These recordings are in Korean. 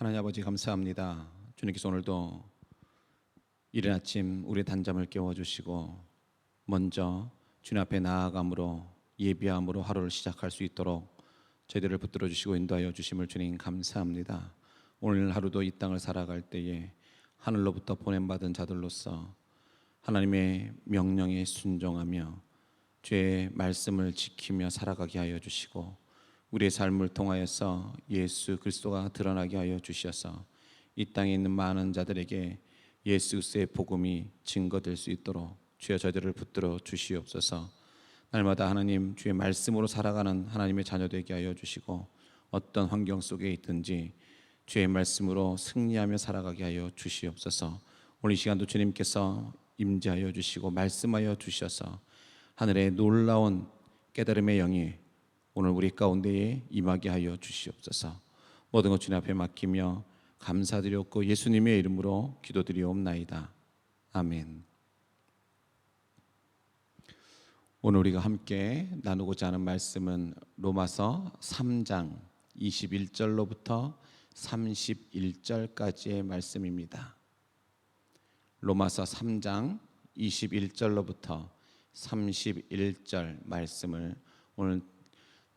하나님 아버지 감사합니다. 주님께서 오늘도 이른 아침 우리의 단잠을 깨워주시고 먼저 주님 앞에 나아감으로 예비함으로 하루를 시작할 수 있도록 저희들을 붙들어 주시고 인도하여 주심을 주님 감사합니다. 오늘 하루도 이 땅을 살아갈 때에 하늘로부터 보냄받은 자들로서 하나님의 명령에 순종하며 주의 말씀을 지키며 살아가게 하여 주시고 우리의 삶을 통하여서 예수 그리스도가 드러나게 하여 주셔서 이 땅에 있는 많은 자들에게 예수 그리스도의 복음이 증거될 수 있도록 주여 저희들을 붙들어 주시옵소서. 날마다 하나님 주의 말씀으로 살아가는 하나님의 자녀 되게 하여 주시고 어떤 환경 속에 있든지 주의 말씀으로 승리하며 살아가게 하여 주시옵소서. 오늘 이 시간도 주님께서 임재하여 주시고 말씀하여 주셔서 하늘의 놀라운 깨달음의 영이 오늘 우리 가운데에 임하게 하여 주시옵소서. 모든 것 주님 앞에 맡기며 감사드렸고 예수님의 이름으로 기도드리옵나이다. 아멘. 오늘 우리가 함께 나누고자 하는 말씀은 로마서 3장 21절로부터 31절까지의 말씀입니다. 로마서 3장 21절로부터 31절 말씀을 오늘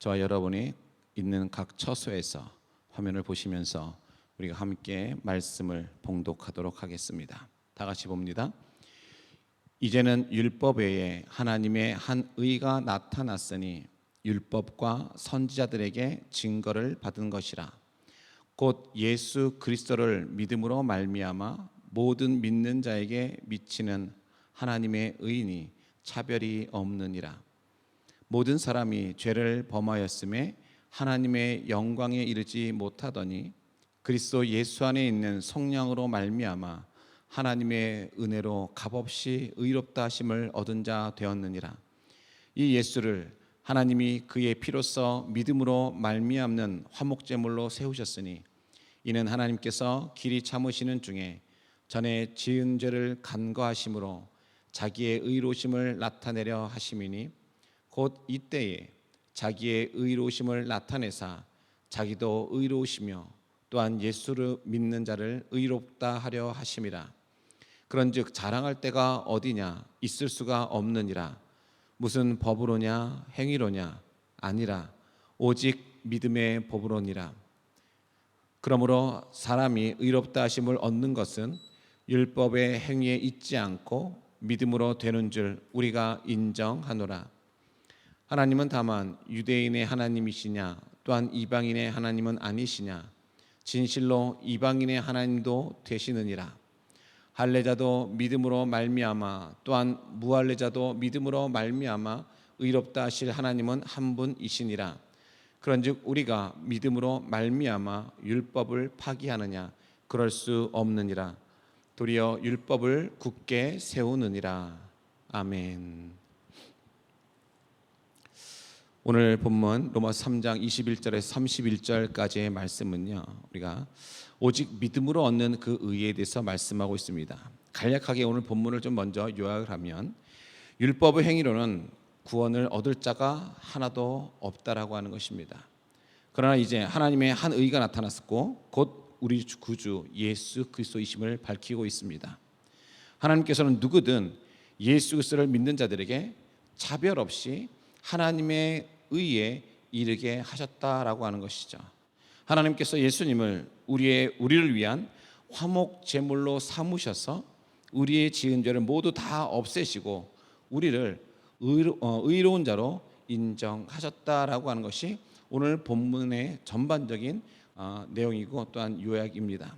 저와 여러분이 있는 각 처소에서 화면을 보시면서 우리가 함께 말씀을 봉독하도록 하겠습니다. 다 같이 봅니다. 이제는 율법 외에 하나님의 한 의가 나타났으니 율법과 선지자들에게 증거를 받은 것이라. 곧 예수 그리스도를 믿음으로 말미암아 모든 믿는 자에게 미치는 하나님의 의인이 차별이 없느니라. 모든 사람이 죄를 범하였음에 하나님의 영광에 이르지 못하더니 그리스도 예수 안에 있는 성령으로 말미암아 하나님의 은혜로 값없이 의롭다 하심을 얻은 자 되었느니라. 이 예수를 하나님이 그의 피로써 믿음으로 말미암는 화목제물로 세우셨으니 이는 하나님께서 길이 참으시는 중에 전에 지은 죄를 간과하심으로 자기의 의로우심을 나타내려 하심이니 곧 이때에 자기의 의로우심을 나타내사 자기도 의로우시며 또한 예수를 믿는 자를 의롭다 하려 하심이라. 그런즉 자랑할 때가 어디냐? 있을 수가 없느니라. 무슨 법으로냐? 행위로냐? 아니라 오직 믿음의 법으로니라. 그러므로 사람이 의롭다 하심을 얻는 것은 율법의 행위에 있지 않고 믿음으로 되는 줄 우리가 인정하노라. 하나님은 다만 유대인의 하나님이시냐 또한 이방인의 하나님은 아니시냐. 진실로 이방인의 하나님도 되시느니라. 할례자도 믿음으로 말미암아 또한 무할례자도 믿음으로 말미암아 의롭다 하실 하나님은 한 분이시니라. 그런즉 우리가 믿음으로 말미암아 율법을 파기하느냐? 그럴 수 없느니라. 도리어 율법을 굳게 세우느니라. 아멘. 오늘 본문 로마서 3장 21절에서 31절까지의 말씀은요, 우리가 오직 믿음으로 얻는 그 의에 대해서 말씀하고 있습니다. 간략하게 오늘 본문을 좀 먼저 요약을 하면 율법의 행위로는 구원을 얻을 자가 하나도 없다라고 하는 것입니다. 그러나 이제 하나님의 한 의가 나타났고 곧 우리 구주 예수 그리스도이심을 밝히고 있습니다. 하나님께서는 누구든 예수 그리스도를 믿는 자들에게 차별 없이 하나님의 의에 이르게 하셨다라고 하는 것이죠. 하나님께서 예수님을 우리를 위한 화목 제물로 삼으셔서 우리의 지은 죄를 모두 다 없애시고 우리를 의로운 자로 인정하셨다라고 하는 것이 오늘 본문의 전반적인 내용이고 또한 요약입니다.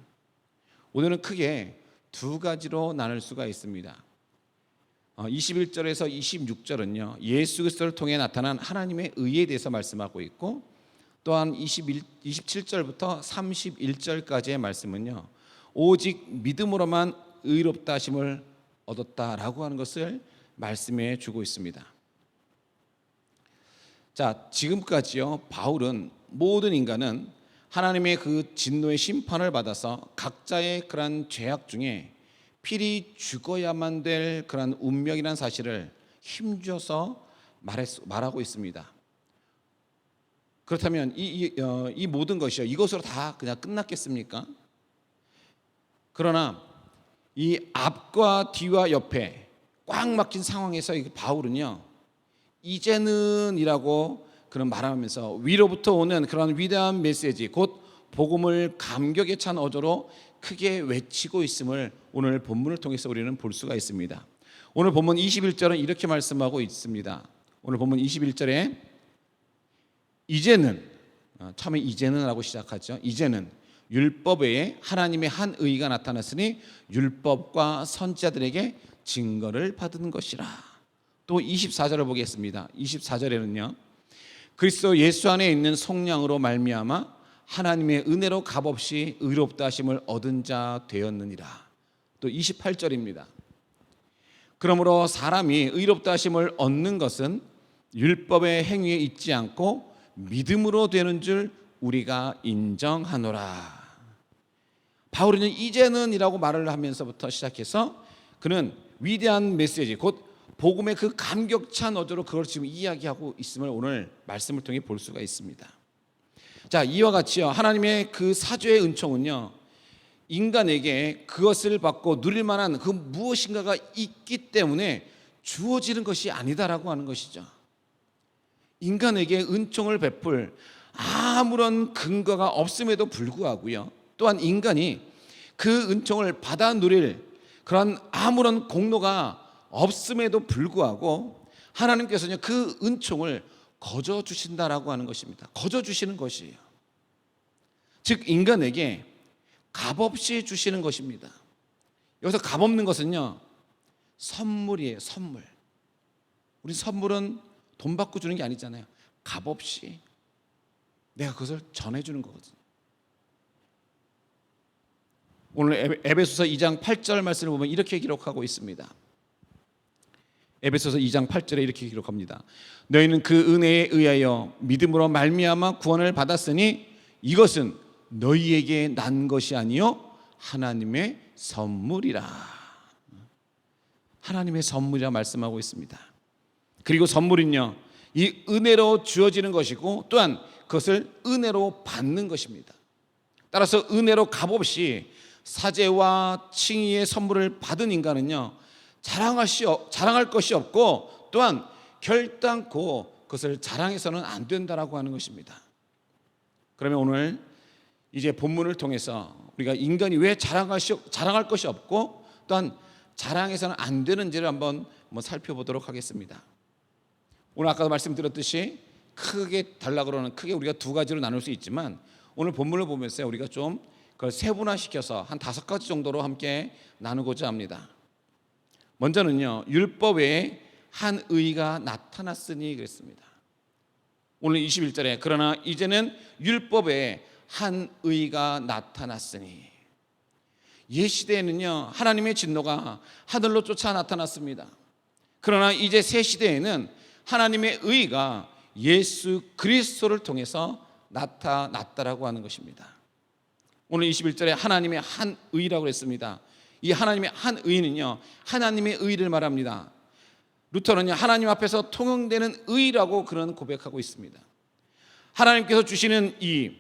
오늘은 크게 두 가지로 나눌 수가 있습니다. 21절에서 26절은요 예수 그리스도를 통해 나타난 하나님의 의에 대해서 말씀하고 있고, 또한 27절부터 31절까지의 말씀은요 오직 믿음으로만 의롭다 하심을 얻었다라고 하는 것을 말씀해 주고 있습니다. 자, 지금까지요 바울은 모든 인간은 하나님의 그 진노의 심판을 받아서 각자의 그러한 죄악 중에 필히 죽어야만 될 그런 운명이라는 사실을 힘줘서 말하고 있습니다. 그렇다면 이 모든 것이요, 이것으로 다 그냥 끝났겠습니까? 그러나 이 앞과 뒤와 옆에 꽉 막힌 상황에서 이 바울은요, 이제는이라고 그런 말하면서 위로부터 오는 그런 위대한 메시지, 곧 복음을 감격에 찬 어조로 크게 외치고 있음을 오늘 본문을 통해서 우리는 볼 수가 있습니다. 오늘 본문 21절은 이렇게 말씀하고 있습니다. 오늘 본문 21절에 이제는, 처음에 이제는 라고 시작하죠. 이제는 율법 외에 하나님의 한 의가 나타났으니 율법과 선지자들에게 증거를 받은 것이라. 또 24절을 보겠습니다. 24절에는요, 그리스도 예수 안에 있는 속량으로 말미암아 하나님의 은혜로 값없이 의롭다 하심을 얻은 자 되었느니라. 또 28절입니다. 그러므로 사람이 의롭다 하심을 얻는 것은 율법의 행위에 있지 않고 믿음으로 되는 줄 우리가 인정하노라. 바울은 이제는이라고 말을 하면서부터 시작해서 그는 위대한 메시지, 곧 복음의 그 감격찬 어조로 그걸 지금 이야기하고 있음을 오늘 말씀을 통해 볼 수가 있습니다. 자, 이와 같이요, 하나님의 그 사죄의 은총은요, 인간에게 그것을 받고 누릴 만한 그 무엇인가가 있기 때문에 주어지는 것이 아니다라고 하는 것이죠. 인간에게 은총을 베풀 아무런 근거가 없음에도 불구하고요, 또한 인간이 그 은총을 받아 누릴 그런 아무런 공로가 없음에도 불구하고 하나님께서는 그 은총을 거저 주신다라고 하는 것입니다. 거저 주시는 것이에요. 즉 인간에게 값없이 주시는 것입니다. 여기서 값없는 것은요, 선물이에요. 선물. 우리 선물은 돈 받고 주는 게 아니잖아요. 값없이 내가 그것을 전해주는 거거든요. 오늘 에베소서 2장 8절 말씀을 보면 이렇게 기록하고 있습니다. 에베소서 2장 8절에 이렇게 기록합니다. 너희는 그 은혜에 의하여 믿음으로 말미암아 구원을 받았으니 이것은 너희에게 난 것이 아니요 하나님의 선물이라. 하나님의 선물이라 말씀하고 있습니다. 그리고 선물은요, 이 은혜로 주어지는 것이고 또한 그것을 은혜로 받는 것입니다. 따라서 은혜로 값없이 사죄와 칭의의 선물을 받은 인간은요, 자랑할 것이 없고 또한 결단코 그것을 자랑해서는 안 된다라고 하는 것입니다. 그러면 오늘 이제 본문을 통해서 우리가 인간이 왜 자랑할 것이 없고 또한 자랑해서는 안 되는지를 한번 살펴보도록 하겠습니다. 오늘 아까도 말씀드렸듯이 크게 단락으로는 크게 우리가 두 가지로 나눌 수 있지만 오늘 본문을 보면서 우리가 좀 그걸 세분화시켜서 한 5가지 정도로 함께 나누고자 합니다. 먼저는요, 율법 외에 한 의가 나타났으니 그랬습니다. 오늘 21절에 그러나 이제는 율법 외에 한 의가 나타났으니, 옛 시대에는요 하나님의 진노가 하늘로 쫓아 나타났습니다. 그러나 이제 새 시대에는 하나님의 의가 예수 그리스도를 통해서 나타났다라고 하는 것입니다. 오늘 21절에 하나님의 한 의라고 했습니다. 이 하나님의 한 의는요, 하나님의 의를 말합니다. 루터는요, 하나님 앞에서 통용되는 의라고 그런 고백하고 있습니다. 하나님께서 주시는 이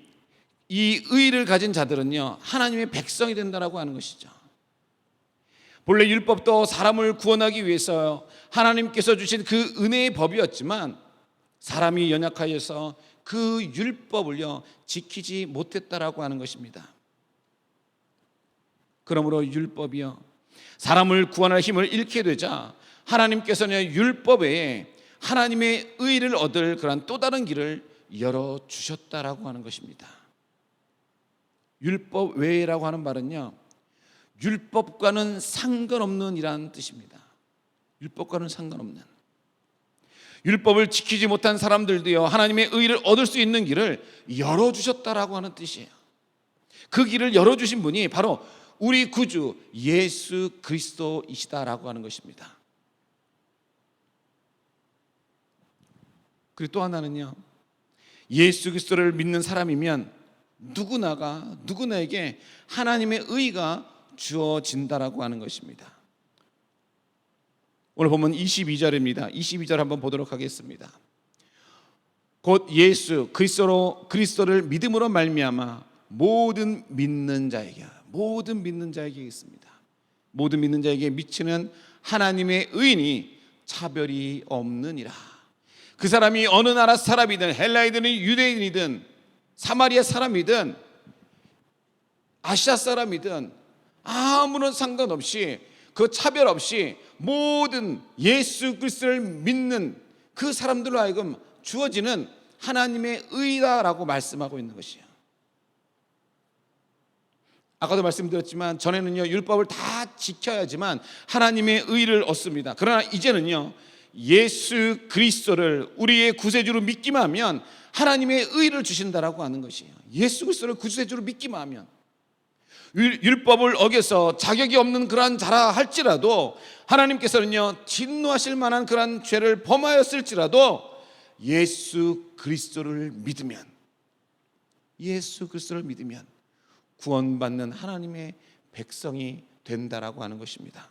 의를 가진 자들은요, 하나님의 백성이 된다라고 하는 것이죠. 본래 율법도 사람을 구원하기 위해서 하나님께서 주신 그 은혜의 법이었지만 사람이 연약하여서 그 율법을요 지키지 못했다라고 하는 것입니다. 그러므로 율법이요 사람을 구원할 힘을 잃게 되자 하나님께서는 율법 외에 하나님의 의를 얻을 그런 또 다른 길을 열어주셨다라고 하는 것입니다. 율법 외라고 하는 말은요, 율법과는 상관없는 이라는 뜻입니다. 율법과는 상관없는, 율법을 지키지 못한 사람들도요 하나님의 의를 얻을 수 있는 길을 열어주셨다라고 하는 뜻이에요. 그 길을 열어주신 분이 바로 우리 구주 예수 그리스도이시다라고 하는 것입니다. 그리고 또 하나는요, 예수 그리스도를 믿는 사람이면 누구나에게 하나님의 의가 주어진다라고 하는 것입니다. 오늘 보면 22절입니다. 22절 한번 보도록 하겠습니다. 곧 예수 그리스도를 믿음으로 말미암아 모든 믿는 자에게 있습니다. 모든 믿는 자에게 미치는 하나님의 의인이 차별이 없느니라. 그 사람이 어느 나라 사람이든 헬라이든 유대인이든 사마리아 사람이든 아시아 사람이든 아무런 상관없이 그 차별 없이 모든 예수 그리스도를 믿는 그 지들로 하여금 주어지는 하나님의 의다라고 말씀하고 있는 것이에요. 아까도 말씀드렸지만 전에는요 율법을 다 지켜야지만 하나님의 의를 얻습니다. 그러나 이제는요 예수 그리스도를 우리의 구세주로 믿기만 하면 하나님의 의를 주신다라고 하는 것이에요. 예수 그리스도를 구세주로 믿기만 하면, 율법을 어겨서 자격이 없는 그러한 자라 할지라도 하나님께서는요 진노하실 만한 그러한 죄를 범하였을지라도 예수 그리스도를 믿으면 구원받는 하나님의 백성이 된다라고 하는 것입니다.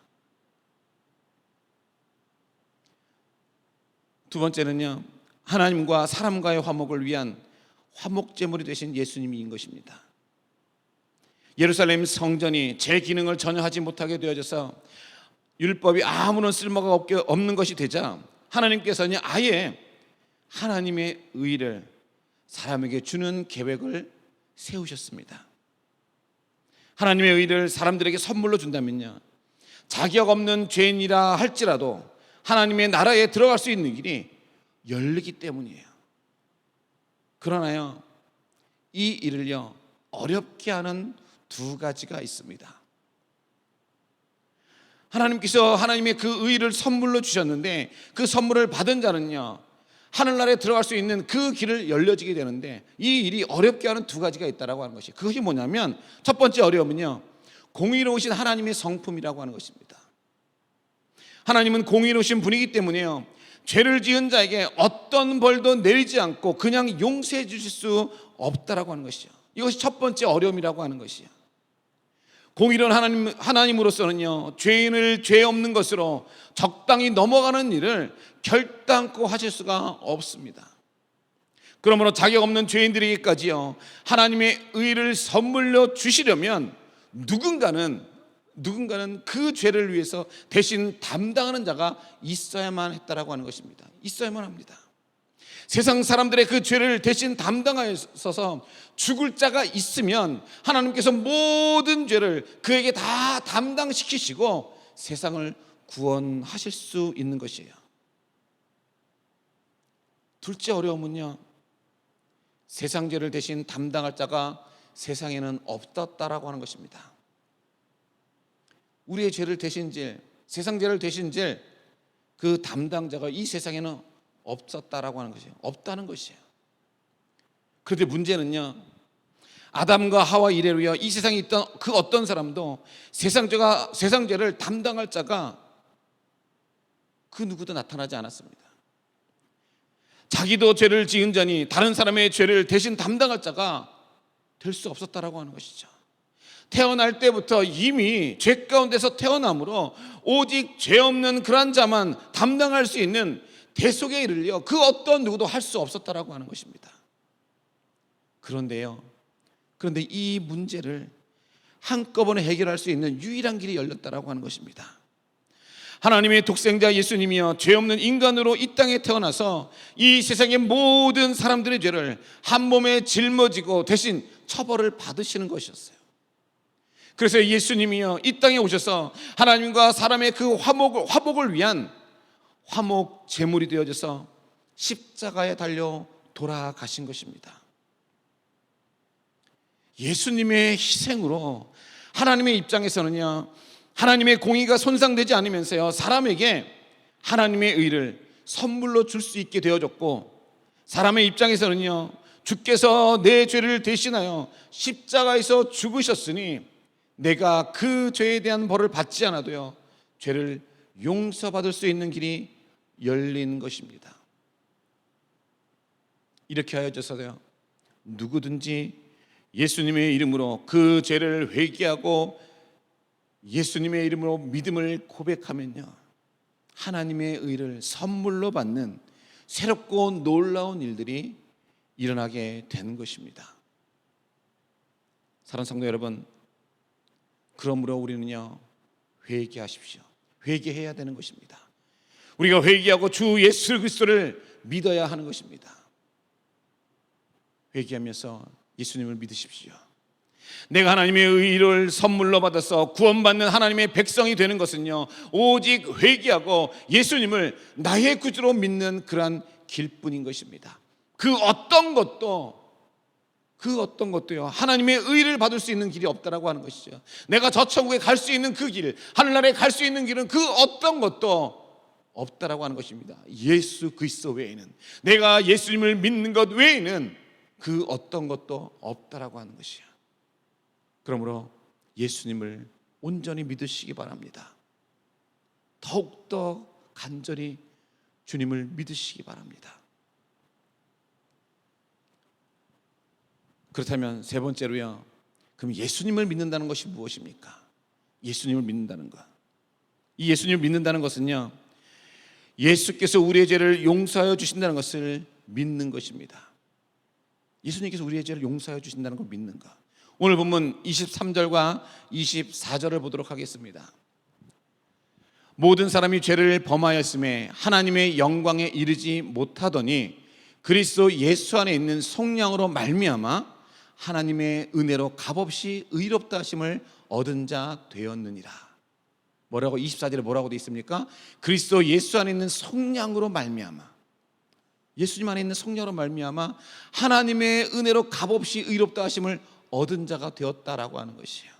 두 번째는요 하나님과 사람과의 화목을 위한 화목제물이 되신 예수님인 것입니다. 예루살렘 성전이 제 기능을 전혀 하지 못하게 되어져서 율법이 아무런 쓸모가 없는 것이 되자 하나님께서는 아예 하나님의 의를 사람에게 주는 계획을 세우셨습니다. 하나님의 의를 사람들에게 선물로 준다면요 자격 없는 죄인이라 할지라도 하나님의 나라에 들어갈 수 있는 길이 열리기 때문이에요. 그러나요 이 일을요 어렵게 하는 두 가지가 있습니다. 하나님께서 하나님의 그 의를 선물로 주셨는데 그 선물을 받은 자는요 하늘나라에 들어갈 수 있는 그 길을 열려지게 되는데 이 일이 어렵게 하는 두 가지가 있다라고 하는 것이, 그것이 뭐냐면 첫 번째 어려움은요 공의로우신 하나님의 성품이라고 하는 것입니다. 하나님은 공의로우신 분이기 때문에요 죄를 지은 자에게 어떤 벌도 내리지 않고 그냥 용서해 주실 수 없다라고 하는 것이죠. 이것이 첫 번째 어려움이라고 하는 것이요. 공의로운 하나님으로서는요 죄인을 죄 없는 것으로 적당히 넘어가는 일을 결단코 하실 수가 없습니다. 그러므로 자격 없는 죄인들에게까지요 하나님의 의를 선물로 주시려면 누군가는 그 죄를 위해서 대신 담당하는 자가 있어야만 했다라고 하는 것입니다. 있어야만 합니다. 세상 사람들의 그 죄를 대신 담당하셔서 죽을 자가 있으면 하나님께서 모든 죄를 그에게 다 담당시키시고 세상을 구원하실 수 있는 것이에요. 둘째 어려움은요 세상 죄를 대신 담당할 자가 세상에는 없었다라고 하는 것입니다. 우리의 죄를 대신질, 세상 죄를 대신질 그 담당자가 이 세상에는 없었다라고 하는 것이에요. 없다는 것이에요. 그런데 문제는요 아담과 하와 이래로요 이 세상에 있던 그 어떤 사람도 세상 죄를 담당할 자가 그 누구도 나타나지 않았습니다. 자기도 죄를 지은 자니 다른 사람의 죄를 대신 담당할 자가 될 수 없었다라고 하는 것이죠. 태어날 때부터 이미 죄 가운데서 태어남으로 오직 죄 없는 그런 자만 담당할 수 있는 대속의 일을요 그 어떤 누구도 할 수 없었다라고 하는 것입니다. 그런데 이 문제를 한꺼번에 해결할 수 있는 유일한 길이 열렸다라고 하는 것입니다. 하나님의 독생자 예수님이요 죄 없는 인간으로 이 땅에 태어나서 이 세상의 모든 사람들의 죄를 한 몸에 짊어지고 대신 처벌을 받으시는 것이었어요. 그래서 예수님이요 이 땅에 오셔서 하나님과 사람의 그 화목을 위한 화목 제물이 되어져서 십자가에 달려 돌아가신 것입니다. 예수님의 희생으로 하나님의 입장에서는요 하나님의 공의가 손상되지 않으면서요 사람에게 하나님의 의를 선물로 줄 수 있게 되어졌고, 사람의 입장에서는요 주께서 내 죄를 대신하여 십자가에서 죽으셨으니 내가 그 죄에 대한 벌을 받지 않아도요 죄를 용서받을 수 있는 길이 열린 것입니다. 이렇게 하여져서요 누구든지 예수님의 이름으로 그 죄를 회개하고 예수님의 이름으로 믿음을 고백하면요 하나님의 의를 선물로 받는 새롭고 놀라운 일들이 일어나게 되는 것입니다. 사랑하는 성도 여러분, 그러므로 우리는요, 회개하십시오. 회개해야 되는 것입니다. 우리가 회개하고 주 예수 그리스도를 믿어야 하는 것입니다. 회개하면서 예수님을 믿으십시오. 내가 하나님의 의를 선물로 받아서 구원받는 하나님의 백성이 되는 것은요, 오직 회개하고 예수님을 나의 구주로 믿는 그러한 길뿐인 것입니다. 그 어떤 것도요, 하나님의 의를 받을 수 있는 길이 없다라고 하는 것이죠. 내가 저 천국에 갈 수 있는 그 길, 하늘나라에 갈 수 있는 길은 그 어떤 것도 없다라고 하는 것입니다. 예수 그리스도 외에는, 내가 예수님을 믿는 것 외에는 그 어떤 것도 없다라고 하는 것이요. 그러므로 예수님을 온전히 믿으시기 바랍니다. 더욱더 간절히 주님을 믿으시기 바랍니다. 그렇다면 세 번째로요, 그럼 예수님을 믿는다는 것이 무엇입니까? 예수님을 믿는다는 것, 이 예수님을 믿는다는 것은요, 예수께서 우리의 죄를 용서하여 주신다는 것을 믿는 것입니다. 예수님께서 우리의 죄를 용서하여 주신다는 걸 믿는 것. 오늘 본문 23절과 24절을 보도록 하겠습니다. 모든 사람이 죄를 범하였음에 하나님의 영광에 이르지 못하더니 그리스도 예수 안에 있는 속량으로 말미암아 하나님의 은혜로 값없이 의롭다 하심을 얻은 자 되었느니라. 뭐라고 24절에 뭐라고 되어 있습니까? 그리스도 예수 안에 있는 속량으로 말미암아, 예수님 안에 있는 속량으로 말미암아 하나님의 은혜로 값없이 의롭다 하심을 얻은 자가 되었다라고 하는 것이에요.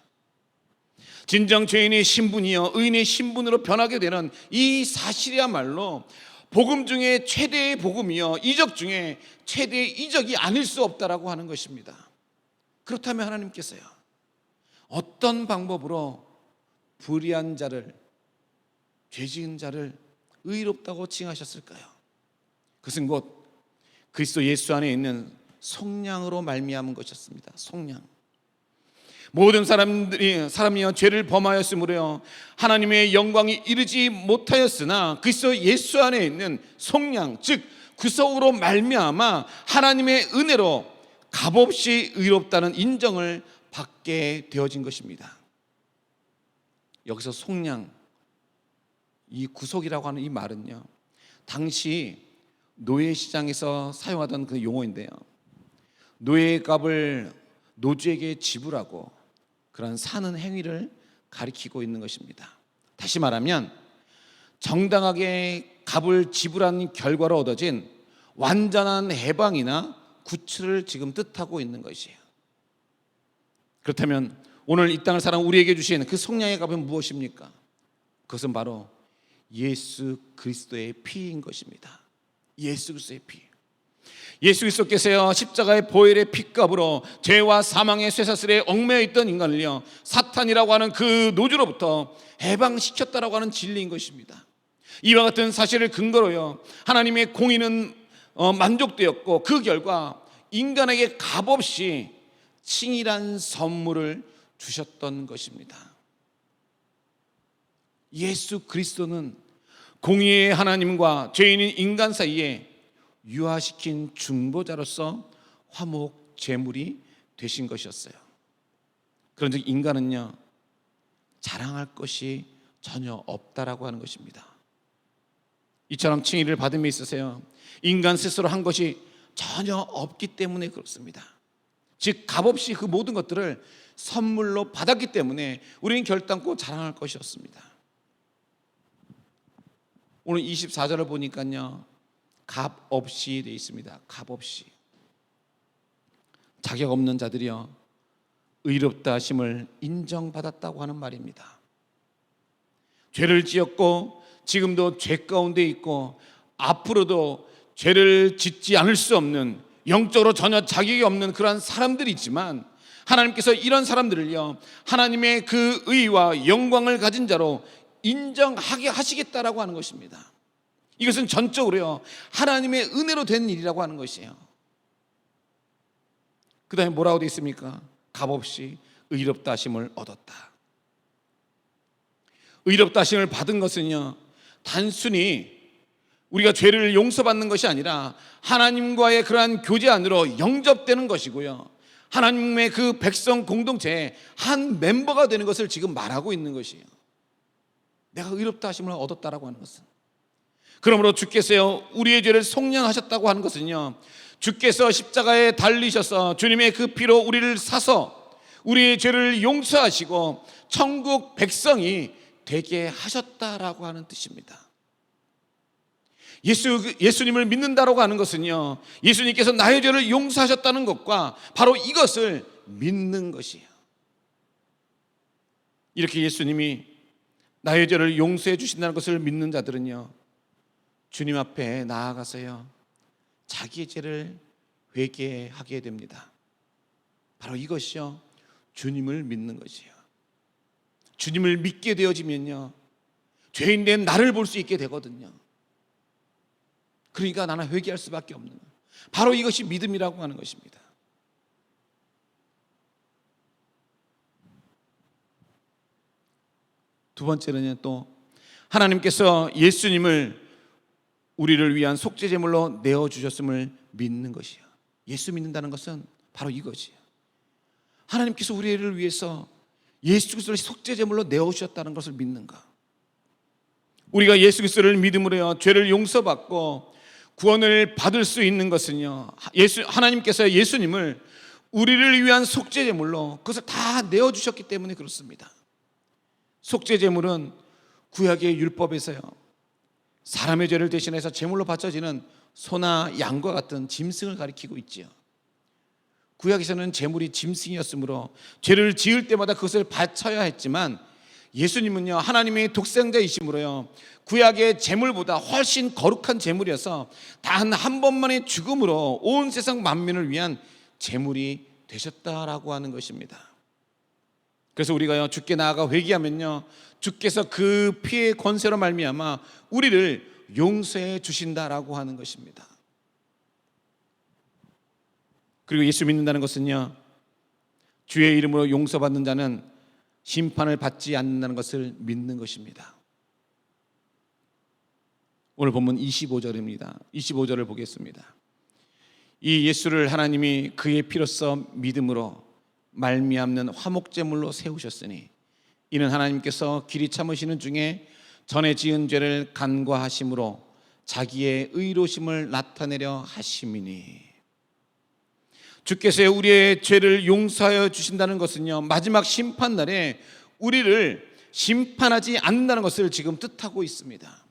진정 죄인의 신분이요 의인의 신분으로 변하게 되는 이 사실이야말로 복음 중에 최대의 복음이요 이적 중에 최대의 이적이 아닐 수 없다라고 하는 것입니다. 그렇다면 하나님께서요, 어떤 방법으로 불의한 자를, 죄 지은 자를 의롭다고 칭하셨을까요? 그것은 곧 그리스도 예수 안에 있는 속량으로 말미암은 것이었습니다. 속량. 모든 사람이요 죄를 범하였으므로요 하나님의 영광이 이르지 못하였으나 그리스도 예수 안에 있는 속량, 즉 구속으로 말미암아 하나님의 은혜로 값없이 의롭다는 인정을 받게 되어진 것입니다. 여기서 속량, 이 구속이라고 하는 이 말은요, 당시 노예시장에서 사용하던 그 용어인데요, 노예의 값을 노주에게 지불하고 그런 사는 행위를 가리키고 있는 것입니다. 다시 말하면 정당하게 값을 지불한 결과로 얻어진 완전한 해방이나 구출을 지금 뜻하고 있는 것이에요. 그렇다면 오늘 이 땅을 살아온 우리에게 주신 그 속량의 값은 무엇입니까? 그것은 바로 예수 그리스도의 피인 것입니다. 예수 그리스도의 피. 예수 그리스도께서요 십자가의 보혈의 피값으로 죄와 사망의 쇠사슬에 얽매여 있던 인간을요 사탄이라고 하는 그 노주로부터 해방시켰다라고 하는 진리인 것입니다. 이와 같은 사실을 근거로요 하나님의 공의는 만족되었고 그 결과 인간에게 값없이 칭일한 선물을 주셨던 것입니다. 예수 그리스도는 공의의 하나님과 죄인인 인간 사이에 유화시킨 중보자로서 화목 제물이 되신 것이었어요. 그런즉 인간은요 자랑할 것이 전혀 없다라고 하는 것입니다. 이처럼 칭의를 받음에 있어서요 인간 스스로 한 것이 전혀 없기 때문에 그렇습니다. 즉 값없이 그 모든 것들을 선물로 받았기 때문에 우리는 결단코 자랑할 것이 없습니다. 오늘 24절을 보니까요 값 없이 되어 있습니다. 값 없이. 자격 없는 자들이요 의롭다 하심을 인정받았다고 하는 말입니다. 죄를 지었고 지금도 죄 가운데 있고 앞으로도 죄를 짓지 않을 수 없는, 영적으로 전혀 자격이 없는 그러한 사람들이 있지만 하나님께서 이런 사람들을요 하나님의 그 의와 영광을 가진 자로 인정하게 하시겠다라고 하는 것입니다. 이것은 전적으로요 하나님의 은혜로 된 일이라고 하는 것이에요. 그 다음에 뭐라고 되어 있습니까? 값없이 의롭다 하심을 얻었다. 의롭다 하심을 받은 것은요 단순히 우리가 죄를 용서받는 것이 아니라 하나님과의 그러한 교제 안으로 영접되는 것이고요, 하나님의 그 백성 공동체의 한 멤버가 되는 것을 지금 말하고 있는 것이에요. 내가 의롭다 하심을 얻었다라고 하는 것은, 그러므로 주께서 우리의 죄를 속량하셨다고 하는 것은요, 주께서 십자가에 달리셔서 주님의 그 피로 우리를 사서 우리의 죄를 용서하시고 천국 백성이 되게 하셨다라고 하는 뜻입니다. 예수님을 믿는다라고 하는 것은요, 예수님께서 나의 죄를 용서하셨다는 것과 바로 이것을 믿는 것이에요. 이렇게 예수님이 나의 죄를 용서해 주신다는 것을 믿는 자들은요, 주님 앞에 나아가서요, 자기의 죄를 회개하게 됩니다. 바로 이것이요, 주님을 믿는 것이에요. 주님을 믿게 되어지면요, 죄인된 나를 볼 수 있게 되거든요. 그러니까 나는 회개할 수밖에 없는 거예요. 바로 이것이 믿음이라고 하는 것입니다. 두 번째는요, 또 하나님께서 예수님을 우리를 위한 속죄 제물로 내어 주셨음을 믿는 것이요. 예수 믿는다는 것은 바로 이것이에요. 하나님께서 우리를 위해서 예수 그리스도를 속죄 제물로 내어 주셨다는 것을 믿는가? 우리가 예수 그리스도를 믿음으로요, 죄를 용서받고 구원을 받을 수 있는 것은요, 하나님께서 예수님을 우리를 위한 속죄 제물로 그것을 다 내어 주셨기 때문에 그렇습니다. 속죄 제물은 구약의 율법에서요, 사람의 죄를 대신해서 제물로 바쳐지는 소나 양과 같은 짐승을 가리키고 있지요. 구약에서는 제물이 짐승이었으므로 죄를 지을 때마다 그것을 바쳐야 했지만, 예수님은요, 하나님의 독생자이심으로요, 구약의 제물보다 훨씬 거룩한 제물이어서 단 한 번만의 죽음으로 온 세상 만민을 위한 제물이 되셨다라고 하는 것입니다. 그래서 우리가요, 주께 나아가 회개하면요, 주께서 그 피의 권세로 말미암아 우리를 용서해 주신다라고 하는 것입니다. 그리고 예수 믿는다는 것은요, 주의 이름으로 용서받는 자는 심판을 받지 않는다는 것을 믿는 것입니다. 오늘 본문 25절입니다. 25절을 보겠습니다. 이 예수를 하나님이 그의 피로써 믿음으로 말미암는 화목제물로 세우셨으니 이는 하나님께서 길이 참으시는 중에 전에 지은 죄를 간과하심으로 자기의 의로심을 나타내려 하심이니. 주께서 우리의 죄를 용서하여 주신다는 것은요, 마지막 심판날에 우리를 심판하지 않는다는 것을 지금 뜻하고 있습니다.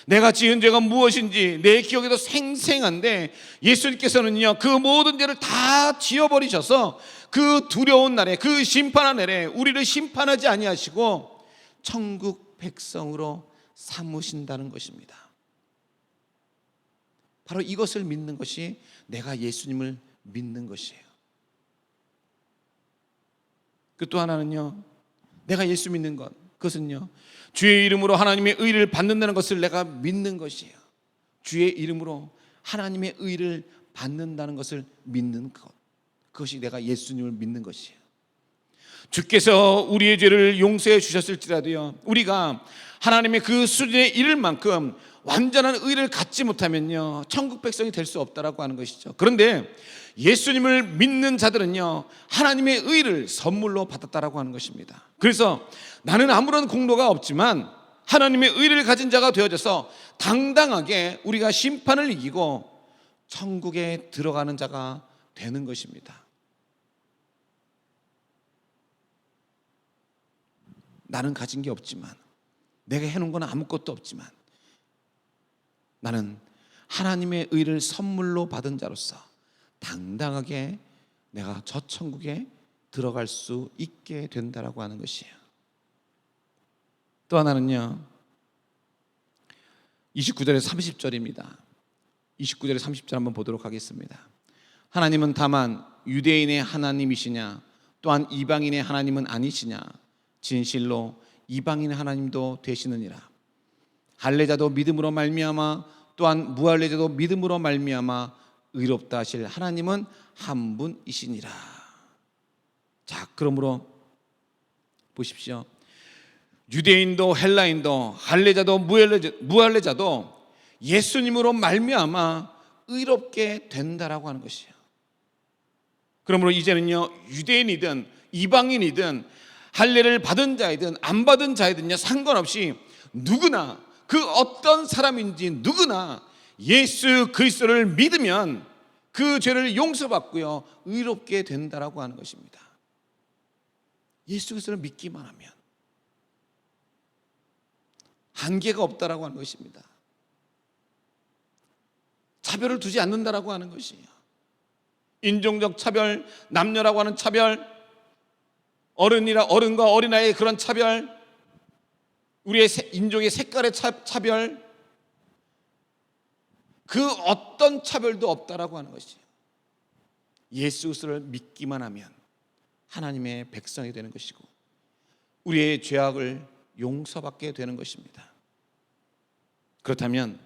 내가 지은 죄가 무엇인지 내 기억에도 생생한데, 예수님께서는요, 그 모든 죄를 다 지어버리셔서 그 두려운 날에, 그 심판한 날에 우리를 심판하지 아니하시고 천국 백성으로 삼으신다는 것입니다. 바로 이것을 믿는 것이 내가 예수님을 믿는 것이에요. 그 또 하나는요, 내가 예수 믿는 것, 그것은요, 주의 이름으로 하나님의 의를 받는다는 것을 내가 믿는 것이에요. 주의 이름으로 하나님의 의를 받는다는 것을 믿는 것, 그것이 내가 예수님을 믿는 것이에요. 주께서 우리의 죄를 용서해 주셨을지라도요, 우리가 하나님의 그 수준에 이를 만큼 완전한 의를 갖지 못하면요, 천국 백성이 될 수 없다라고 하는 것이죠. 그런데 예수님을 믿는 자들은요, 하나님의 의를 선물로 받았다라고 하는 것입니다. 그래서 나는 아무런 공로가 없지만 하나님의 의를 가진 자가 되어져서 당당하게 우리가 심판을 이기고 천국에 들어가는 자가 되는 것입니다. 나는 가진 게 없지만, 내가 해놓은 건 아무것도 없지만, 나는 하나님의 의를 선물로 받은 자로서 당당하게 내가 저 천국에 들어갈 수 있게 된다라고 하는 것이에요. 또 하나는요, 29절에 30절입니다. 29절에 30절 한번 보도록 하겠습니다. 하나님은 다만 유대인의 하나님이시냐, 또한 이방인의 하나님은 아니시냐, 진실로 이방인의 하나님도 되시느니라. 할례자도 믿음으로 말미암아, 또한 무할례자도 믿음으로 말미암아 의롭다 하실 하나님은 한 분이시니라. 자, 그러므로 보십시오. 유대인도 헬라인도 할례자도 무할례자도 예수님으로 말미암아 의롭게 된다라고 하는 것이에요. 그러므로 이제는요, 유대인이든 이방인이든 할례를 받은 자이든 안 받은 자이든요, 상관없이 누구나, 그 어떤 사람인지 누구나 예수 그리스도를 믿으면 그 죄를 용서받고요, 의롭게 된다라고 하는 것입니다. 예수 그리스도를 믿기만 하면 한계가 없다라고 하는 것입니다. 차별을 두지 않는다라고 하는 것이에요. 인종적 차별, 남녀라고 하는 차별, 어른과 어린아이의 그런 차별, 우리의 인종의 색깔의 차별, 그 어떤 차별도 없다라고 하는 것이에요. 예수 그리스도를 믿기만 하면 하나님의 백성이 되는 것이고 우리의 죄악을 용서받게 되는 것입니다. 그렇다면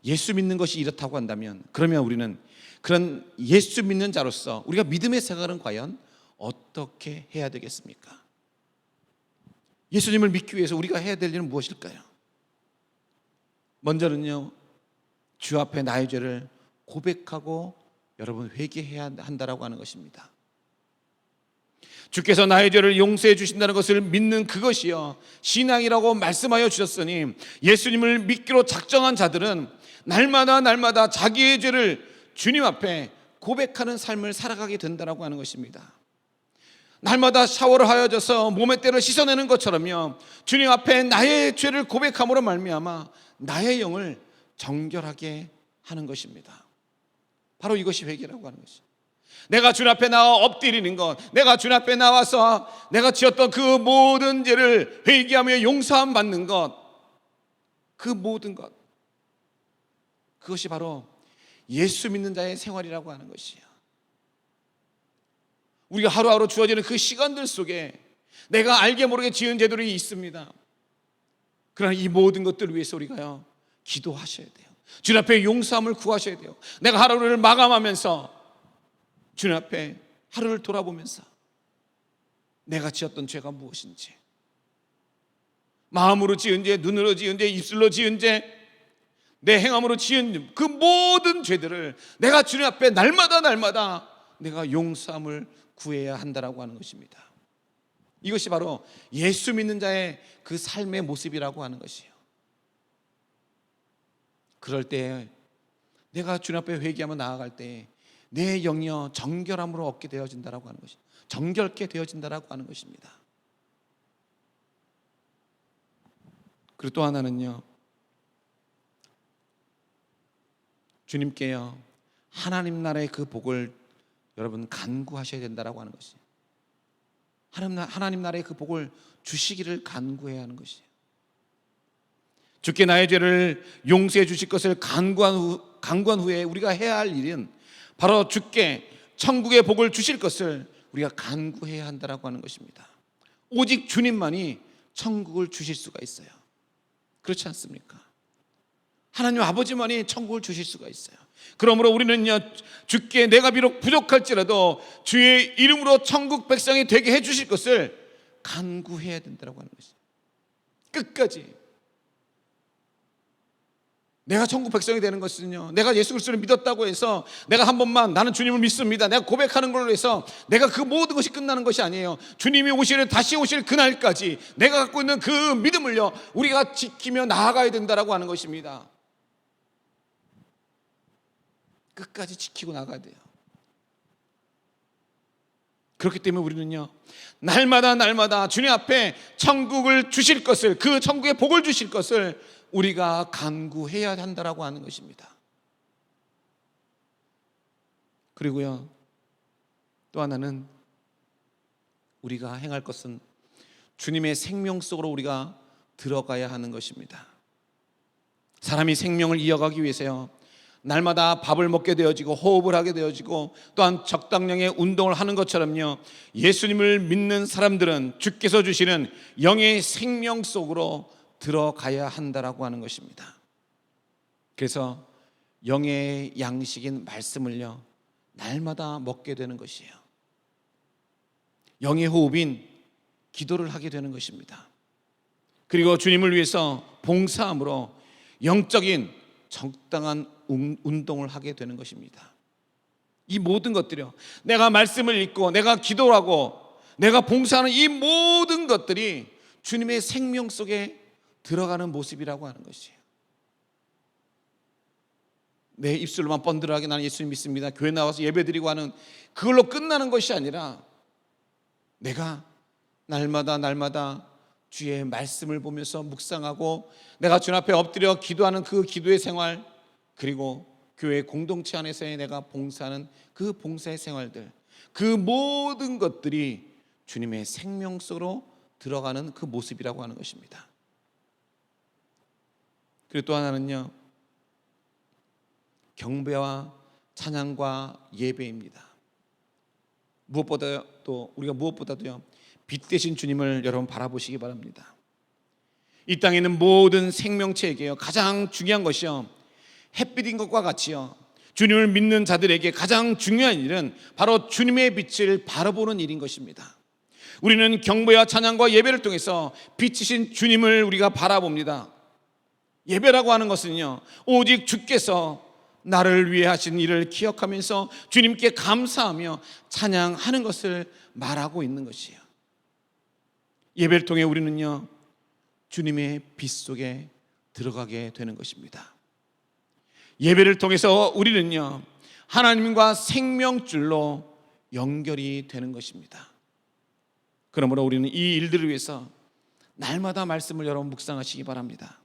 예수 믿는 것이 이렇다고 한다면, 그러면 우리는 그런 예수 믿는 자로서 우리가 믿음의 생활은 과연 어떻게 해야 되겠습니까? 예수님을 믿기 위해서 우리가 해야 될 일은 무엇일까요? 먼저는요, 주 앞에 나의 죄를 고백하고 여러분 회개해야 한다라고 하는 것입니다. 주께서 나의 죄를 용서해 주신다는 것을 믿는 그것이요 신앙이라고 말씀하여 주셨으니, 예수님을 믿기로 작정한 자들은 날마다 자기의 죄를 주님 앞에 고백하는 삶을 살아가게 된다라고 하는 것입니다. 날마다 샤워를 하여져서 몸의 때를 씻어내는 것처럼요, 주님 앞에 나의 죄를 고백함으로 말미암아 나의 영을 정결하게 하는 것입니다. 바로 이것이 회개라고 하는 것이죠. 내가 주님 앞에 나와 엎드리는 것, 내가 주님 앞에 나와서 내가 지었던 그 모든 죄를 회개하며 용서함 받는 것, 그 모든 것, 그것이 바로 예수 믿는 자의 생활이라고 하는 것이에요. 우리가 하루하루 주어지는 그 시간들 속에 내가 알게 모르게 지은 죄들이 있습니다. 그러나 이 모든 것들을 위해서 우리가요, 기도하셔야 돼요. 주님 앞에 용서함을 구하셔야 돼요. 내가 하루를 마감하면서 주님 앞에 하루를 돌아보면서 내가 지었던 죄가 무엇인지, 마음으로 지은 죄, 눈으로 지은 죄, 입술로 지은 죄, 내 행함으로 지은 그 모든 죄들을 내가 주님 앞에 날마다 내가 용서함을 구해야 한다라고 하는 것입니다. 이것이 바로 예수 믿는 자의 그 삶의 모습이라고 하는 것이에요. 그럴 때 내가 주님 앞에 회개하며 나아갈 때 내 영이여 정결함으로 얻게 되어진다라고 하는 것이, 정결케 되어진다라고 하는 것입니다. 그리고 또 하나는요, 주님께요 하나님 나라의 그 복을 여러분 간구하셔야 된다라고 하는 것이에요. 하나님 나라의 그 복을 주시기를 간구해야 하는 것이에요. 주께 나의 죄를 용서해 주실 것을 간구한 후에 우리가 해야 할 일은 바로 주께 천국의 복을 주실 것을 우리가 간구해야 한다라고 하는 것입니다. 오직 주님만이 천국을 주실 수가 있어요. 그렇지 않습니까? 하나님 아버지만이 천국을 주실 수가 있어요. 그러므로 우리는요, 주께 내가 비록 부족할지라도 주의 이름으로 천국 백성이 되게 해주실 것을 간구해야 된다고 하는 것이죠. 끝까지. 내가 천국 백성이 되는 것은요, 내가 예수 그리스도를 믿었다고 해서 내가 한 번만 나는 주님을 믿습니다, 내가 고백하는 걸로 해서 내가 그 모든 것이 끝나는 것이 아니에요. 주님이 다시 오실 그날까지 내가 갖고 있는 그 믿음을요, 우리가 지키며 나아가야 된다라고 하는 것입니다. 끝까지 지키고 나가야 돼요. 그렇기 때문에 우리는요, 날마다 주님 앞에 천국을 주실 것을, 그 천국의 복을 주실 것을 우리가 간구해야 한다라고 하는 것입니다. 그리고요, 또 하나는 우리가 행할 것은 주님의 생명 속으로 우리가 들어가야 하는 것입니다. 사람이 생명을 이어가기 위해서요, 날마다 밥을 먹게 되어지고 호흡을 하게 되어지고 또한 적당량의 운동을 하는 것처럼요, 예수님을 믿는 사람들은 주께서 주시는 영의 생명 속으로 들어가야 한다라고 하는 것입니다. 그래서 영의 양식인 말씀을요, 날마다 먹게 되는 것이에요. 영의 호흡인 기도를 하게 되는 것입니다. 그리고 주님을 위해서 봉사함으로 영적인 적당한 운동을 하게 되는 것입니다. 이 모든 것들이요, 내가 말씀을 읽고 내가 기도하고 내가 봉사하는 이 모든 것들이 주님의 생명 속에 들어가는 모습이라고 하는 것이에요. 내 입술로만 번들하게 나는 예수님 믿습니다, 교회 나와서 예배드리고 하는 그걸로 끝나는 것이 아니라 내가 날마다 주의 말씀을 보면서 묵상하고 내가 주님 앞에 엎드려 기도하는 그 기도의 생활, 그리고 교회 공동체 안에서의 내가 봉사하는 그 봉사의 생활들, 그 모든 것들이 주님의 생명 속으로 들어가는 그 모습이라고 하는 것입니다. 그리고 또 하나는요, 경배와 찬양과 예배입니다. 무엇보다도요, 빛 대신 주님을 여러분 바라보시기 바랍니다. 이 땅에 있는 모든 생명체에게요, 가장 중요한 것이요, 햇빛인 것과 같이요, 주님을 믿는 자들에게 가장 중요한 일은 바로 주님의 빛을 바라보는 일인 것입니다. 우리는 경배와 찬양과 예배를 통해서 빛이신 주님을 우리가 바라봅니다. 예배라고 하는 것은요, 오직 주께서 나를 위해 하신 일을 기억하면서 주님께 감사하며 찬양하는 것을 말하고 있는 것이에요. 예배를 통해 우리는요, 주님의 빛 속에 들어가게 되는 것입니다. 예배를 통해서 우리는요, 하나님과 생명줄로 연결이 되는 것입니다. 그러므로 우리는 이 일들을 위해서 날마다 말씀을 여러분 묵상하시기 바랍니다.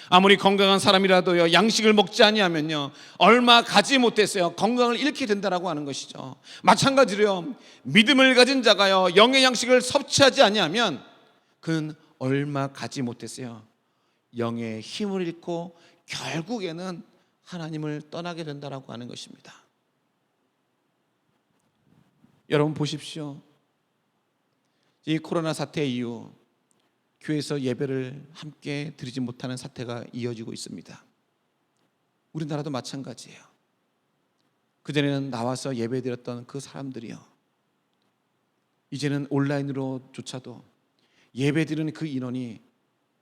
아무리 건강한 사람이라도요, 양식을 먹지 아니하면요, 얼마 가지 못했어요, 건강을 잃게 된다라고 하는 것이죠. 마찬가지로요, 믿음을 가진 자가요, 영의 양식을 섭취하지 아니하면 그는 얼마 가지 못했어요, 영의 힘을 잃고 결국에는 하나님을 떠나게 된다라고 하는 것입니다. 여러분 보십시오. 이 코로나 사태 이후 교회에서 예배를 함께 드리지 못하는 사태가 이어지고 있습니다. 우리나라도 마찬가지예요. 그전에는 나와서 예배 드렸던 그 사람들이요, 이제는 온라인으로조차도 예배 드리는 그 인원이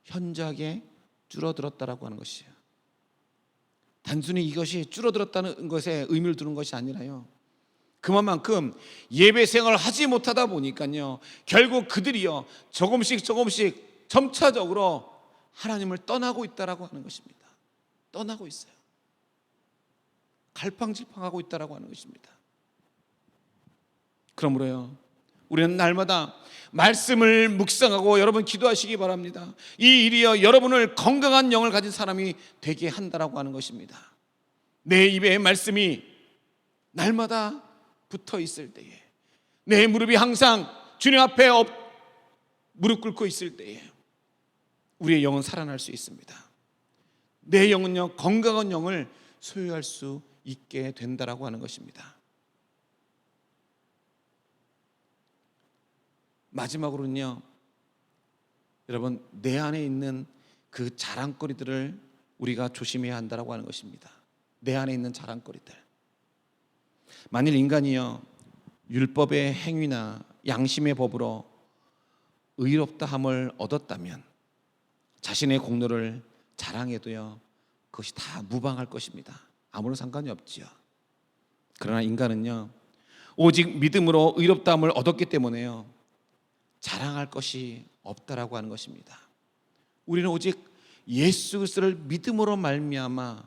현저하게 줄어들었다라고 하는 것이에요. 단순히 이것이 줄어들었다는 것에 의미를 두는 것이 아니라요, 그만큼 예배 생활을 하지 못하다 보니까요, 결국 그들이요, 조금씩 점차적으로 하나님을 떠나고 있다라고 하는 것입니다. 떠나고 있어요. 갈팡질팡하고 있다라고 하는 것입니다. 그러므로요, 우리는 날마다 말씀을 묵상하고 여러분 기도하시기 바랍니다. 이 일이요, 여러분을 건강한 영을 가진 사람이 되게 한다라고 하는 것입니다. 내 입에 말씀이 날마다 붙어 있을 때에, 내 무릎이 항상 주님 앞에 무릎 꿇고 있을 때에 우리의 영은 살아날 수 있습니다. 내 영은요, 건강한 영을 소유할 수 있게 된다라고 하는 것입니다. 마지막으로는요, 여러분, 내 안에 있는 그 자랑거리들을 우리가 조심해야 한다라고 하는 것입니다. 내 안에 있는 자랑거리들. 만일 인간이요, 율법의 행위나 양심의 법으로 의롭다함을 얻었다면 자신의 공로를 자랑해도요, 그것이 다 무방할 것입니다. 아무런 상관이 없지요. 그러나 인간은요, 오직 믿음으로 의롭다함을 얻었기 때문에요, 자랑할 것이 없다라고 하는 것입니다. 우리는 오직 예수 그리스도를 믿음으로 말미암아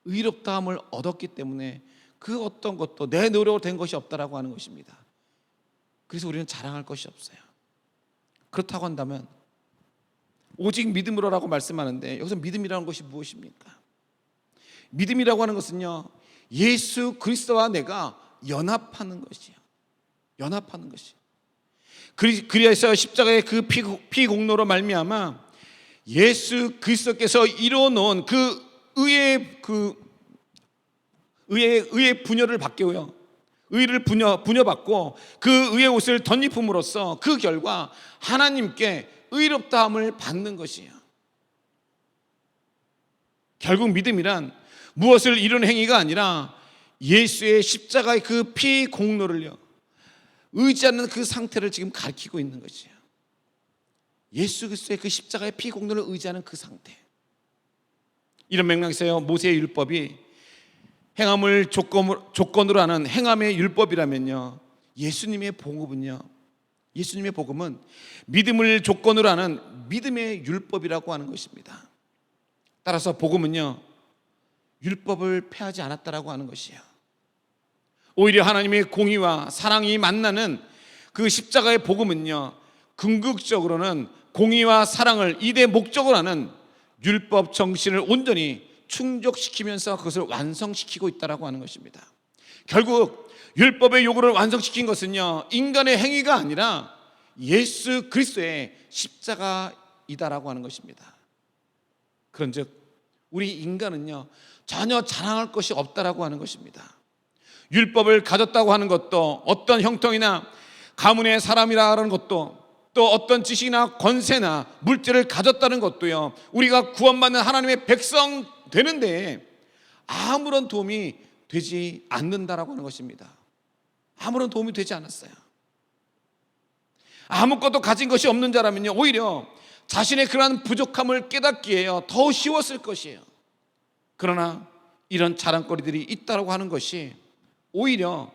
의롭다함을 얻었기 때문에 그 어떤 것도 내 노력으로 된 것이 없다라고 하는 것입니다. 그래서 우리는 자랑할 것이 없어요. 그렇다고 한다면 오직 믿음으로라고 말씀하는데, 여기서 믿음이라는 것이 무엇입니까? 믿음이라고 하는 것은요, 예수 그리스도와 내가 연합하는 것이에요. 연합하는 것이. 그리하여 십자가의 그 피공로로 말미암아 예수 그리스도께서 이루어놓은 그 의의 분여를 받고요, 의를 분여받고 그 의의 옷을 덧입음으로써 그 결과 하나님께 의롭다함을 받는 것이에요. 결국 믿음이란 무엇을 이루는 행위가 아니라 예수의 십자가의 그 피 공로를요, 의지하는 그 상태를 지금 가리키고 있는 것이에요. 예수 그리스도의 그 십자가의 피 공로를 의지하는 그 상태. 이런 맥락에서요, 모세의 율법이 행함을 조건으로 하는 행함의 율법이라면요, 예수님의 복음은 믿음을 조건으로 하는 믿음의 율법이라고 하는 것입니다. 따라서 복음은요, 율법을 폐하지 않았다라고 하는 것이에요. 오히려 하나님의 공의와 사랑이 만나는 그 십자가의 복음은요, 궁극적으로는 공의와 사랑을 이대 목적으로 하는 율법 정신을 온전히 충족시키면서 그것을 완성시키고 있다라고 하는 것입니다. 결국 율법의 요구를 완성시킨 것은요, 인간의 행위가 아니라 예수 그리스도의 십자가이다라고 하는 것입니다. 그런즉 우리 인간은요, 전혀 자랑할 것이 없다라고 하는 것입니다. 율법을 가졌다고 하는 것도, 어떤 형통이나 가문의 사람이라는 것도, 또 어떤 지식이나 권세나 물질을 가졌다는 것도요, 우리가 구원받는 하나님의 백성 되는데 아무런 도움이 되지 않는다라고 하는 것입니다. 아무런 도움이 되지 않았어요. 아무것도 가진 것이 없는 자라면요, 오히려 자신의 그러한 부족함을 깨닫기에요, 더 쉬웠을 것이에요. 그러나 이런 자랑거리들이 있다라고 하는 것이 오히려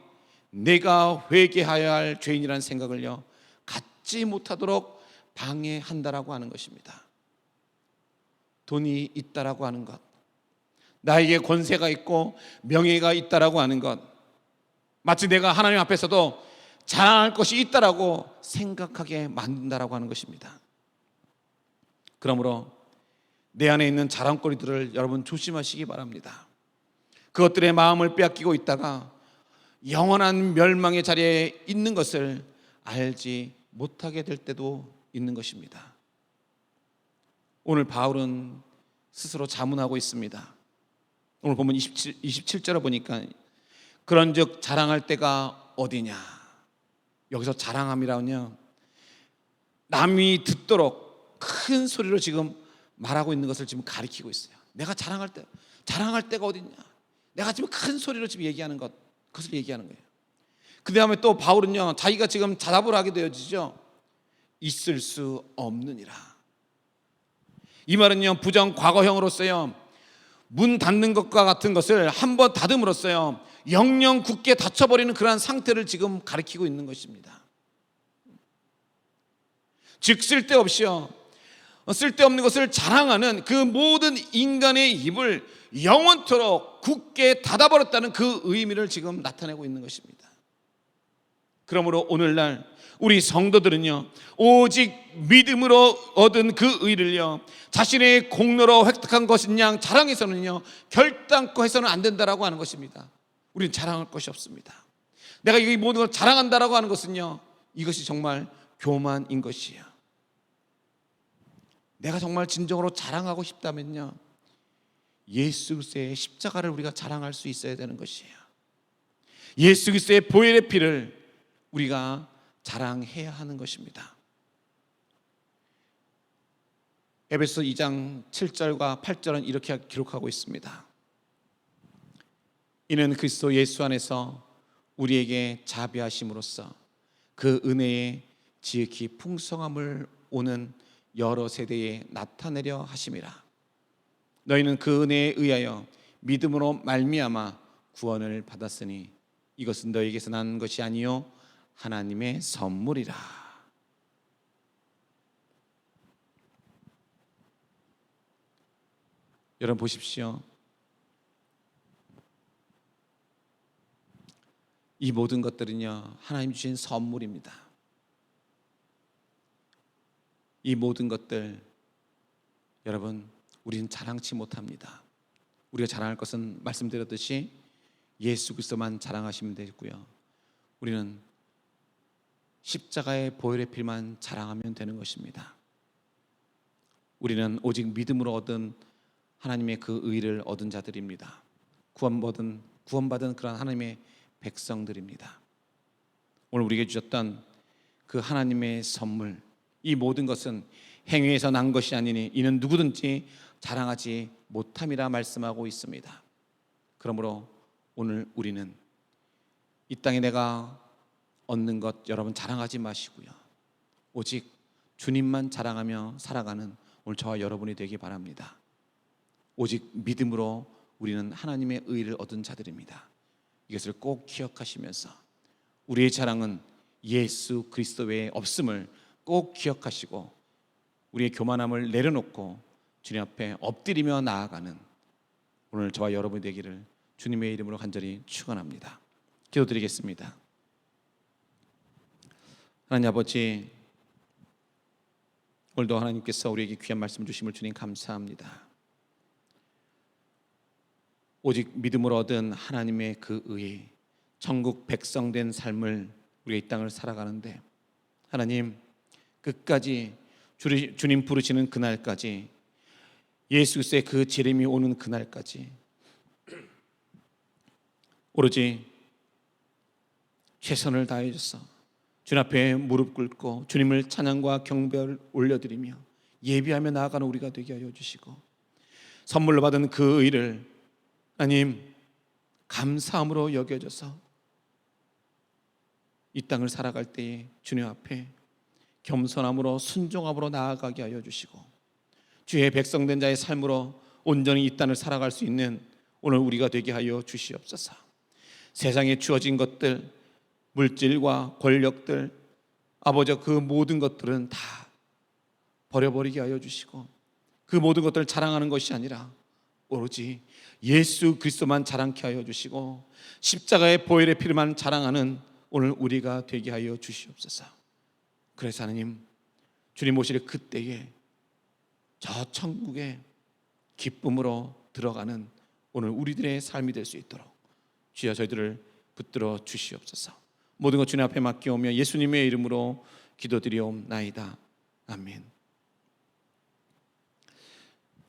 내가 회개하여야 할 죄인이라는 생각을요, 갖지 못하도록 방해한다라고 하는 것입니다. 돈이 있다라고 하는 것, 나에게 권세가 있고 명예가 있다라고 하는 것, 마치 내가 하나님 앞에서도 자랑할 것이 있다라고 생각하게 만든다라고 하는 것입니다. 그러므로 내 안에 있는 자랑거리들을 여러분 조심하시기 바랍니다. 그것들의 마음을 빼앗기고 있다가 영원한 멸망의 자리에 있는 것을 알지 못하게 될 때도 있는 것입니다. 오늘 바울은 스스로 자문하고 있습니다. 오늘 보면 27절을 보니까 그런즉 자랑할 때가 어디냐. 여기서 자랑함이라면요, 남이 듣도록 큰 소리로 지금 말하고 있는 것을 지금 가리키고 있어요. 내가 자랑할 때가 어디냐. 내가 지금 큰 소리로 지금 얘기하는 것, 그것을 얘기하는 거예요. 그 다음에 또 바울은요, 자기가 지금 자답을 하게 되어지죠. 있을 수 없느니라. 이 말은요, 부정 과거형으로서요, 문 닫는 것과 같은 것을 한번 닫음으로써요, 영영 굳게 닫혀버리는 그러한 상태를 지금 가리키고 있는 것입니다. 즉 쓸데없이요, 쓸데없는 것을 자랑하는 그 모든 인간의 입을 영원토록 굳게 닫아버렸다는 그 의미를 지금 나타내고 있는 것입니다. 그러므로 오늘날 우리 성도들은요, 오직 믿음으로 얻은 그 의를요, 자신의 공로로 획득한 것인 양 자랑해서는요, 결단코 해서는 안 된다라고 하는 것입니다. 우리는 자랑할 것이 없습니다. 내가 이 모든 걸 자랑한다라고 하는 것은요, 이것이 정말 교만인 것이에요. 내가 정말 진정으로 자랑하고 싶다면요, 예수 그리스도의 십자가를 우리가 자랑할 수 있어야 되는 것이에요. 예수 그리스도의 보혈의 피를 우리가 자랑해야 하는 것입니다. 에베소 2장 7절과 8절은 이렇게 기록하고 있습니다. 이는 그리스도 예수 안에서 우리에게 자비하심으로써 그 은혜의 지극히 풍성함을 오는 여러 세대에 나타내려 하심이라. 너희는 그 은혜에 의하여 믿음으로 말미암아 구원을 받았으니 이것은 너희에게서 난 것이 아니요 하나님의 선물이라. 여러분 보십시오. 이 모든 것들은요, 하나님 주신 선물입니다. 이 모든 것들 여러분, 우리는 자랑치 못합니다. 우리가 자랑할 것은 말씀드렸듯이 예수 그리스도만 자랑하시면 되고요, 우리는 십자가의 보혈의 피만 자랑하면 되는 것입니다. 우리는 오직 믿음으로 얻은 하나님의 그 의를 얻은 자들입니다. 구원받은 그런 하나님의 백성들입니다. 오늘 우리에게 주셨던 그 하나님의 선물, 이 모든 것은 행위에서 난 것이 아니니 이는 누구든지 자랑하지 못함이라 말씀하고 있습니다. 그러므로 오늘 우리는 이 땅에 내가 얻는 것 여러분 자랑하지 마시고요, 오직 주님만 자랑하며 살아가는 오늘 저와 여러분이 되기 바랍니다. 오직 믿음으로 우리는 하나님의 의를 얻은 자들입니다. 이것을 꼭 기억하시면서 우리의 자랑은 예수 그리스도 외에 없음을 꼭 기억하시고 우리의 교만함을 내려놓고 주님 앞에 엎드리며 나아가는 오늘 저와 여러분이 되기를 주님의 이름으로 간절히 축원합니다. 기도드리겠습니다. 하나님 아버지, 오늘도 하나님께서 우리에게 귀한 말씀 주심을 주님 감사합니다. 오직 믿음으로 얻은 하나님의 그 의, 천국 백성된 삶을 우리가 이 땅을 살아가는데 하나님 끝까지 주님 부르시는 그날까지, 예수 그리스도의 그 재림이 오는 그날까지 오로지 최선을 다해줘서 주님 앞에 무릎 꿇고 주님을 찬양과 경배를 올려드리며 예비하며 나아가는 우리가 되게 하여 주시고, 선물로 받은 그 의를 하나님 감사함으로 여겨져서 이 땅을 살아갈 때에 주님 앞에 겸손함으로 순종함으로 나아가게 하여 주시고, 주의 백성된 자의 삶으로 온전히 이 땅을 살아갈 수 있는 오늘 우리가 되게 하여 주시옵소서. 세상에 주어진 것들, 물질과 권력들, 아버지 그 모든 것들은 다 버려버리게 하여 주시고, 그 모든 것들을 자랑하는 것이 아니라 오로지 예수 그리스도만 자랑케 하여 주시고 십자가의 보혈의 피를만 자랑하는 오늘 우리가 되게 하여 주시옵소서. 그래서 하나님, 주님 오실 그때에 저 천국에 기쁨으로 들어가는 오늘 우리들의 삶이 될 수 있도록 주여 저희들을 붙들어 주시옵소서. 모든 것 주님 앞에 맡겨오며 예수님의 이름으로 기도드리옵나이다. 아멘.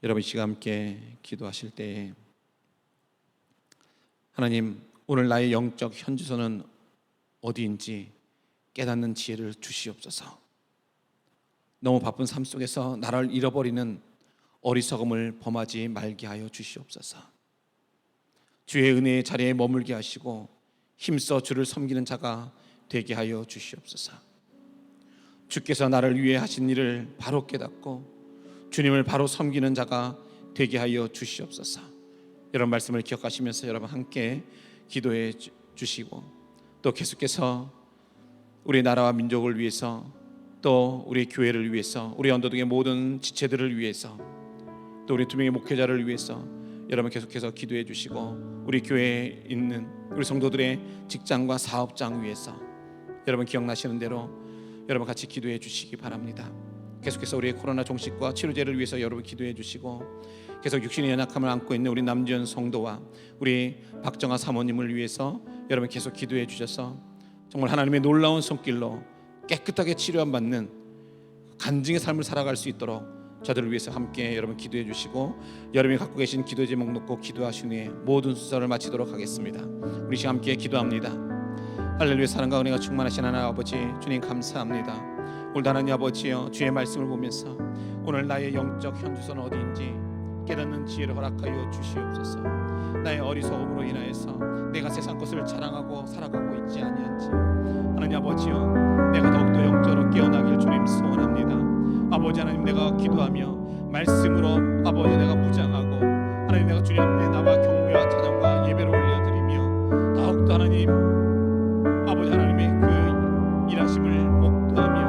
여러분, 이 시간 함께 기도하실 때에 하나님, 오늘 나의 영적 현주소는 어디인지 깨닫는 지혜를 주시옵소서. 너무 바쁜 삶 속에서 나를 잃어버리는 어리석음을 범하지 말게 하여 주시옵소서. 주의 은혜의 자리에 머물게 하시고 힘써 주를 섬기는 자가 되게 하여 주시옵소서. 주께서 나를 위해 하신 일을 바로 깨닫고 주님을 바로 섬기는 자가 되게 하여 주시옵소서. 이런 말씀을 기억하시면서 여러분 함께 기도해 주시고, 또 계속해서 우리 나라와 민족을 위해서, 또 우리 교회를 위해서, 우리 언더동의 모든 지체들을 위해서, 또 우리 두 명의 목회자를 위해서 여러분 계속해서 기도해 주시고, 우리 교회에 있는 우리 성도들의 직장과 사업장 위해서 여러분 기억나시는 대로 여러분 같이 기도해 주시기 바랍니다. 계속해서 우리의 코로나 종식과 치료제를 위해서 여러분 기도해 주시고, 계속 육신의 연약함을 안고 있는 우리 남지현 성도와 우리 박정아 사모님을 위해서 여러분 계속 기도해 주셔서 정말 하나님의 놀라운 손길로 깨끗하게 치료받는 간증의 삶을 살아갈 수 있도록 저들을 위해서 함께 여러분 기도해 주시고, 여러분이 갖고 계신 기도 제목 놓고 기도하신 후에 모든 순서를 마치도록 하겠습니다. 우리 시간 함께 기도합니다. 할렐루야. 사랑과 은혜가 충만하신 하나님 아버지, 주님 감사합니다. 오늘 하나님 아버지여, 주의 말씀을 보면서 오늘 나의 영적 현주소는 어디인지 깨닫는 지혜를 허락하여 주시옵소서. 나의 어리석음으로 인하여서 내가 세상 것을 자랑하고 살아가고 있지 아니한지 하나님 아버지여, 내가 더욱더 영적으로 깨어나길 주님 소원합니다. 아버지 하나님, 내가 기도하며 말씀으로 아버지 내가 무장하고 하나님, 내가 주님 앞에 나와 경배와 찬양과 예배를 올려드리며 더욱더 하나님 아버지 하나님의 그 일하심을 목도하며